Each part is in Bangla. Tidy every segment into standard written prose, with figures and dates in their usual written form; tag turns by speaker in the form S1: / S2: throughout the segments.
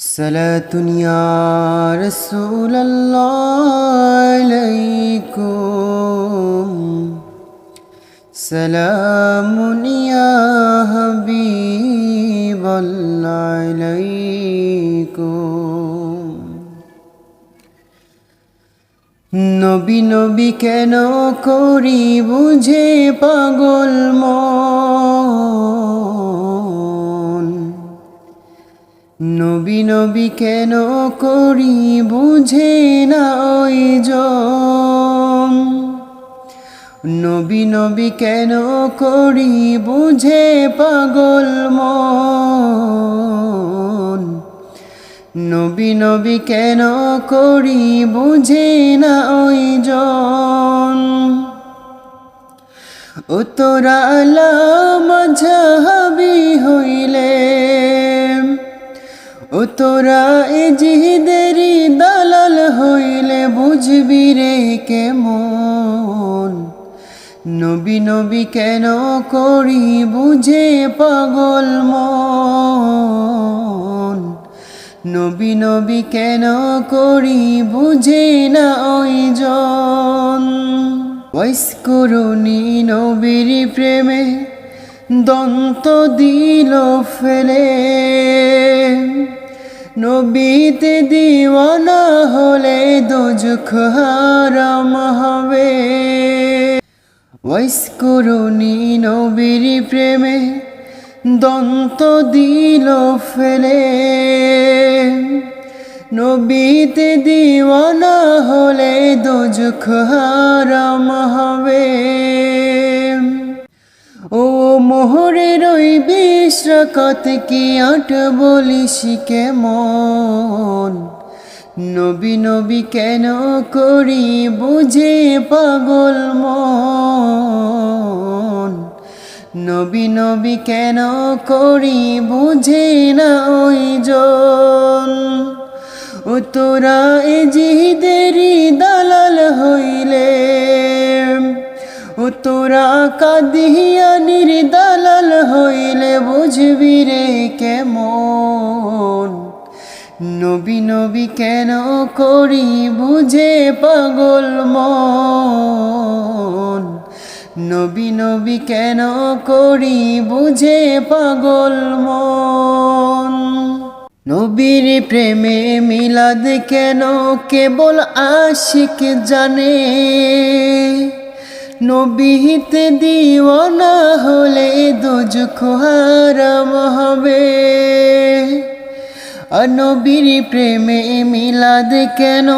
S1: সালাতুন ইয়া রাসূলাল্লাহ আলাইকুম, সালামুন ইয়া হাবিবাল্লাহ আলাইকুম। নবী নবী কেন করি বুঝে পাগল মন, নবী নবী কেন করি বুঝে না ওই জন, নবী নবী কেন করি বুঝে পাগল মন, নবী নবী কেন করি বুঝে না ওই জন। ও তোরা মাঝহাবি হইলে, ও তোরা এ জিহিদেরি দালাল হইলে বুঝবি রে কেমন, নবী নবী কেন করি বুঝে পাগল মন, নবী নবী কেন করি বুঝে না ওই জন। ওয়াইসকরুনি নবীর প্রেমে দন্ত দিল ফেলে, নবীতে দিওয়ানা হলে দোজখ হারাম হবে। ওয়াইসকরুনি নবীর প্রেমে দন্ত দিল ফেলে, নবীতে দিওয়ানা হলে দোজখ হারাম হবে। ও মোহরের ওই 20 রাকাত কি 8 বলিস কেমন, নবী নবী কেন করি বুঝে পাগল মন, নবী নবী কেন করি বুঝে না ওই জন। ও তোরা এ জিহিদেরি দালাল হইলে, ও তোরা কাদিয়ানির দালাল হইলে বুঝবি রে কেমন, নবী নবী কেন করি বুঝে পাগল মন, নবী নবী কেন করি বুঝে পাগল মন। নবীর প্রেমে মিলাদ কেন কেবল আশিক জানে, নবীতে দিওয়ানা হলে দোজখ হারাম হবে। আর নবীর প্রেমে মিলাদ কেন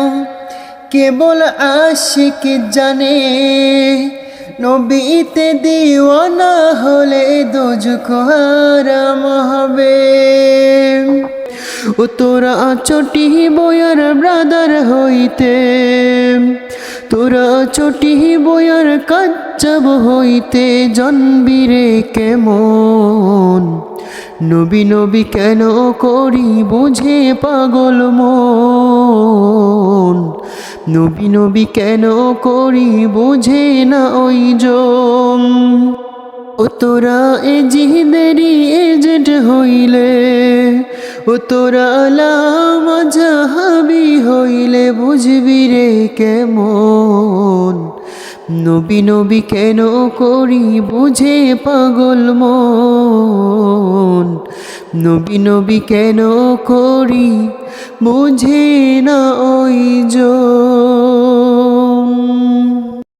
S1: কেবল আশিক জানে, নবীতে দিওয়ানা হলে দোজখ হারাম হবে। ও তোরা চটি বয়ার ব্রাদার হইতে, তোরা চটি বয়ার কাচ্চাব হইতে জন্মবি রে কেমন, নবী নবী কেন করি বুঝে পাগল মন, নবী নবী কেন করি বুঝে না ওই জন। ও তোরা এ জিহিদেরি এজেন্ট হইলে, ও তোরা মাঝহাবি হইলে বুঝবি রে কেমন, নবী নবী কেন করি বুঝে পাগল মন, নবী নবী কেন করি বুঝে না ওই